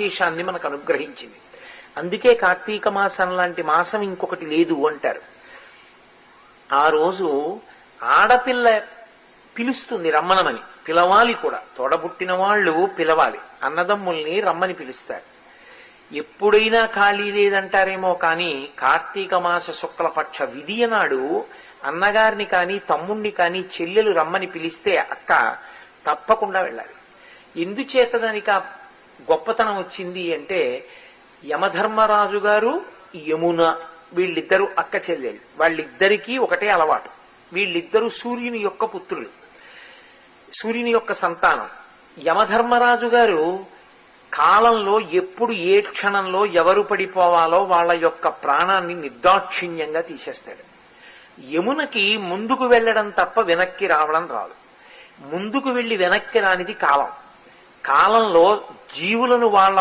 విశేషాన్ని మనకు అనుగ్రహించింది. అందుకే కార్తీక మాసం లాంటి మాసం ఇంకొకటి లేదు అంటారు. ఆ రోజు ఆడపిల్ల పిలుస్తుంది రమ్మనమని, పిలవాలి కూడా. తోడబుట్టిన వాళ్ళు పిలవాలి, అన్నదమ్ముల్ని రమ్మని పిలుస్తారు. ఎప్పుడైనా ఖాళీ లేదంటారేమో కానీ కార్తీక మాస శుక్లపక్ష విధియ నాడు అన్నగారిని కానీ తమ్ముణ్ణి కానీ చెల్లెలు రమ్మని పిలిస్తే అక్క తప్పకుండా వెళ్ళాలి. ఎందుచేత దానికి ఆ గొప్పతనం వచ్చింది అంటే, యమధర్మరాజు గారు యమున వీళ్ళిద్దరూ అక్క చెల్లెళ్ళు, వాళ్ళిద్దరికీ ఒకటే అలవాటు. వీళ్ళిద్దరూ సూర్యుని యొక్క పుత్రులు, సూర్యుని యొక్క సంతానం. యమధర్మరాజు గారు కాలంలో ఎప్పుడు ఏ క్షణంలో ఎవరు పడిపోవాలో వాళ్ళ యొక్క ప్రాణాన్ని నిర్దాక్షిణ్యంగా తీసేస్తాడు. యమునకి ముందుకు వెళ్ళడం తప్ప వెనక్కి రావడం రాదు. ముందుకు వెళ్లి వెనక్కి రానిది కాలం. కాలంలో జీవులను వాళ్ళ